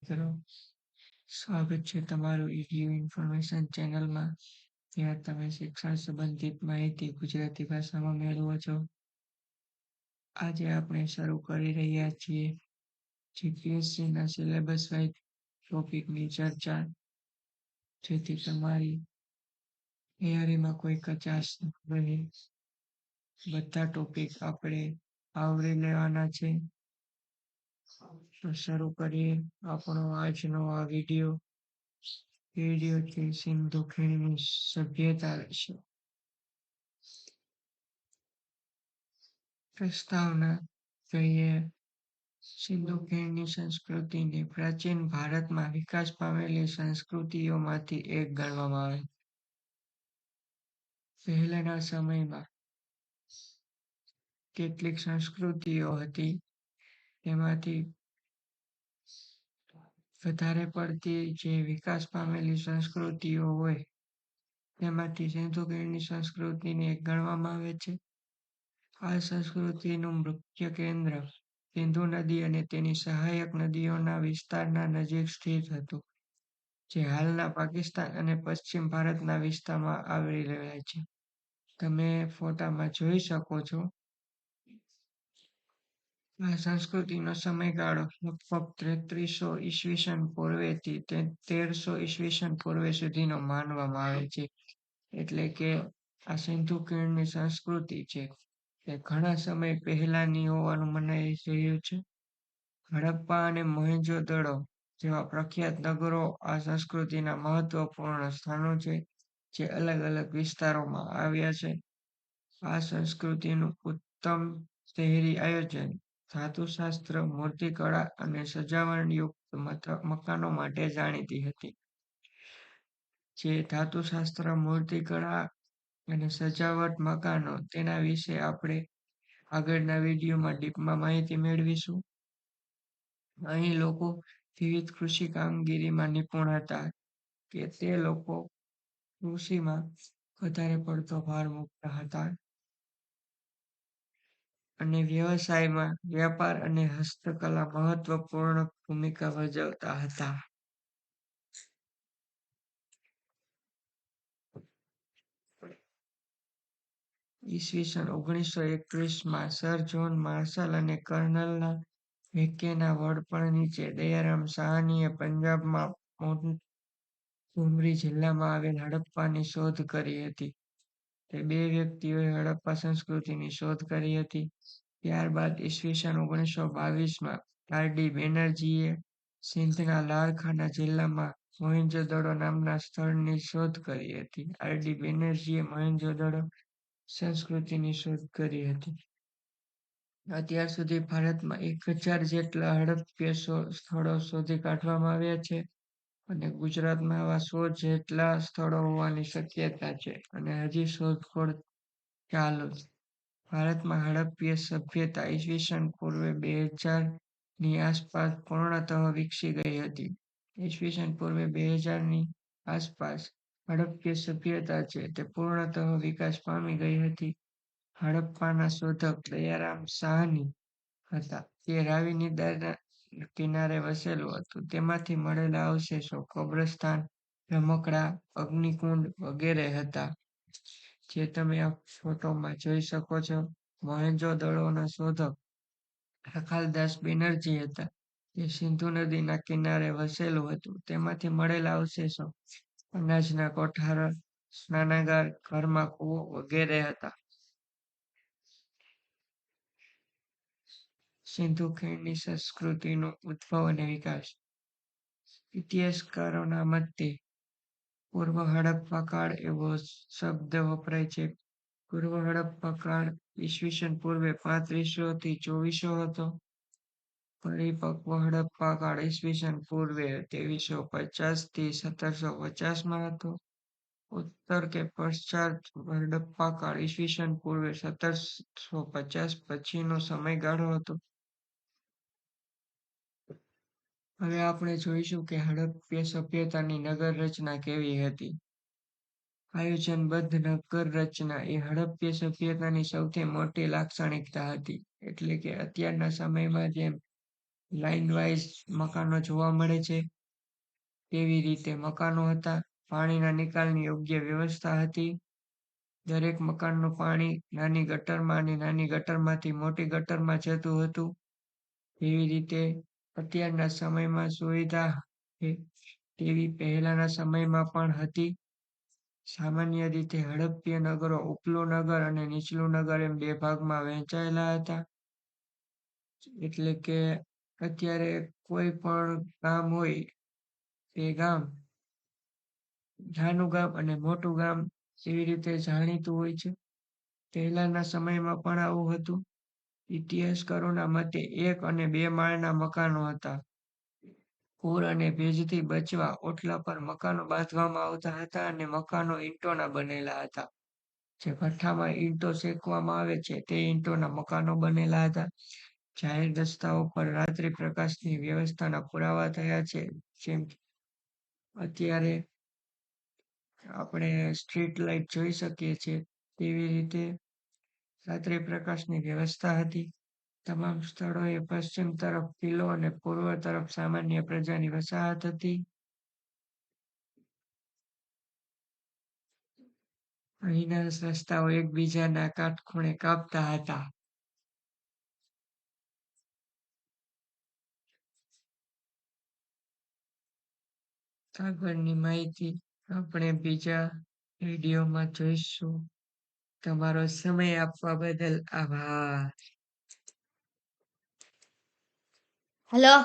મિત્રો, સ્વાગત છે તમારું ઈડીયુ ઇન્ફોર્મેશન ચેનલમાં. જ્યાં તમે શિક્ષણ સંબંધિત માહિતી ગુજરાતી ભાષામાં મેળવો છો. આજે આપણે શરૂ કરી રહ્યા છીએ જીપીએસસીના સિલેબસ વાઇઝ ટોપિકની ચર્ચા, જેથી તમારી તૈયારીમાં કોઈ કચાશ ન રહે. બધા ટોપિક આપણે આવરી લેવાના છે. તો શરૂ કરીએ આપણો આજનો આ વિડીયો છે સિંધુ ખીણની સભ્યતા વિશે. પ્રસ્તાવના જોઈએ. સિંધુ ખીણની સંસ્કૃતિને પ્રાચીન ભારતમાં વિકાસ પામેલી સંસ્કૃતિઓમાંથી એક ગણવામાં આવે. પહેલાના સમયમાં કેટલીક સંસ્કૃતિઓ હતી, તેમાંથી વધારે પડતી જે વિકાસ પામેલી સંસ્કૃતિઓ હોય તેમાંથી સિંધુ ખીણની સંસ્કૃતિને એક ગણવામાં આવે છે. આ સંસ્કૃતિનું મુખ્ય કેન્દ્ર સિંધુ નદી અને તેની સહાયક નદીઓના વિસ્તારના નજીક સ્થિત હતું, જે હાલના પાકિસ્તાન અને પશ્ચિમ ભારતના વિસ્તારમાં આવરી લેવાય છે. તમે ફોટામાં જોઈ શકો છો. આ સંસ્કૃતિનો સમયગાળો લગભગ 3300 ઈસવીસન પૂર્વેથી 1300 ઈસવીસન પૂર્વે સુધીનો માનવામાં આવે છે. એટલે કે આ સિંધુ ખીણની સંસ્કૃતિ છે તે ઘણા સમય પહેલાની હોવાનું મનાઈ રહ્યું છે. હડપ્પા અને મોહેંજો-દડો જેવા પ્રખ્યાત નગરો આ સંસ્કૃતિના મહત્વપૂર્ણ સ્થાનો છે, જે અલગ અલગ વિસ્તારોમાં આવ્યા છે. આ સંસ્કૃતિનું ઉત્તમ શહેરી આયોજન ધાતુશાસ્ત્ર, મૂર્તિકળા અને સજાવટયુક્ત મકાનો માટે જાણીતી હતી. જે ધાતુશાસ્ત્ર, મૂર્તિકળા અને સજાવટ મકાનો તેના વિશે આપણે આગળના વિડીયોમાં ડીપમાં માહિતી મેળવીશું. અહીં લોકો વિવિધ કૃષિ કામગીરીમાં નિપુણ હતા, કે તે લોકો કૃષિમાં વધારે પડતો ભાર મૂકતા હતા અને વ્યવસાયમાં વ્યાપાર અને હસ્તકલા મહત્વપૂર્ણ ભૂમિકા ભજવતા હતા. ઈસવીસન 1921માં સર જ્હોન માર્શલ અને કર્નલના મેક્કેના વડપણ નીચે દયારામ સાહનીએ પંજાબમાં મોન્ટગોમરી જિલ્લામાં આવેલ હડપ્પાની શોધ કરી હતી. તે બે વ્યક્તિઓએ હડપ્પા સંસ્કૃતિની શોધ કરી હતી. ત્યારબાદ ઈસવીસન 1922માં આર.ડી. બેનર્જીએ સિંધના લારકાના જિલ્લામાં મોહેંજો-દડો નામના સ્થળની શોધ કરી હતી. આર.ડી. બેનર્જીએ મોહેંજો-દડો સંસ્કૃતિની શોધ કરી હતી. અત્યાર સુધી ભારતમાં 1000 જેટલા હડપ્પીય સ્થળો શોધી કાઢવામાં આવ્યા છે અને ગુજરાતમાં આવા 100 જેટલા સ્થળો હોવાની શક્યતા છે અને હજી શોધખોળ ચાલુ છે. ભારતમાં હડપ્પીય સભ્યતા ઈસવીસન પૂર્વે 2000ની આસપાસ પૂર્ણતઃ વિકસી ગઈ હતી. ઈસવીસન પૂર્વે 2000ની આસપાસ હડપ્પીય સભ્યતા છે તે પૂર્ણતઃ વિકાસ પામી ગઈ હતી. હડપ્પાના શોધક દયારામ સાહની હતા. તે રાવી નદીના કિનારે વસેલું હતું. તેમાંથી મળેલા અવશેષો કબ્રસ્તાન, રમકડા, અગ્નિકુંડ વગેરે હતા, જે તમે આ ફોટોમાં જોઈ શકો છો. મોહેંજો-દડોના શોધક રખાલદાસ બેનર્જી હતા. તે સિંધુ નદીના કિનારે વસેલું હતું. તેમાંથી મળેલા અવશેષો અનાજના કોઠાર, સ્નાનાગાર, ઘરમાં કૂવો વગેરે હતા. સિંધુ ખીણની સંસ્કૃતિનો ઉદ્ભવ અને વિકાસ. ઇતિહાસકારોના મતે પૂર્વ હડપ્પા કાળ એવો શબ્દ વપરાય છે. પૂર્વ હડપ્પા કાળ ઈસવીસન પૂર્વે 3500 થી 2400 હતો. પરિપક્વ હડપ્પા કાળ ઈસવીસન પૂર્વે 2350 થી 1750માં હતો. ઉત્તર કે પશ્ચાત હડપ્પા કાળ ઈસવીસન પૂર્વે 1750 પછીનો સમયગાળો હતો. હવે આપણે જોઈશું કે હડપ્પીય સભ્યતાની નગર રચના કેવી હતી. આયોજનબદ્ધ નગર રચના એ હડપ્પીય સભ્યતાની સૌથી મોટી લાક્ષણિકતા હતી. એટલે કે અત્યારના સમયમાં જેમ લાઇન વાઇઝ મકાનો જોવા મળે છે. તેવી રીતે મકાનો હતા. પાણીના નિકાલની યોગ્ય વ્યવસ્થા હતી. દરેક મકાનનું પાણી નાની ગટરમાં અને નાની ગટરમાંથી મોટી ગટરમાં જતું હતું. એવી રીતે અત્યારના સમયમાં સુવિધા તેવી પહેલાના સમયમાં પણ હતી. સામાન્ય રીતે હડપ્પીય નગરો ઉપલું નગર અને નીચલું નગર એમ બે ભાગમાં વહેંચાયેલા હતા. એટલે કે અત્યારે કોઈ પણ ગામ હોય તે ગામ નાનું ગામ અને મોટું ગામ એવી રીતે જાણીતું હોય છે. પહેલાના સમયમાં પણ આવું હતું. ઇતિહાસકારોના મતે 1 અને 2 માળના મકાનો હતા. પૂર અને ભેજથી બચવા ઓટલા પર મકાનો બાંધવામાં આવતા હતા અને મકાનો ઈંટોના બનેલા હતા. જે ભઠ્ઠામાં ઈંટો શેકવામાં આવે છે તે ઈંટોના મકાનો બનેલા હતા. જાહેર રસ્તાઓ પર રાત્રિ પ્રકાશની વ્યવસ્થાના પુરાવા થયા છે. જેમ કે અત્યારે આપણે સ્ટ્રીટ લાઇટ જોઈ શકીએ છીએ તેવી રીતે રાત્રિ પ્રકાશની વ્યવસ્થા હતી. તમામ સ્થળોએ પશ્ચિમ તરફ કિલ્લો અને પૂર્વ તરફ સામાન્ય પ્રજાની વસાહત હતી. અહીંના રસ્તાઓ એકબીજાના કાટખૂણે કાપતા હતા. આગળની માહિતી આપણે બીજા વિડીયોમાં જોઈશું. તમારો સમય આપવા બદલ આભાર. હલો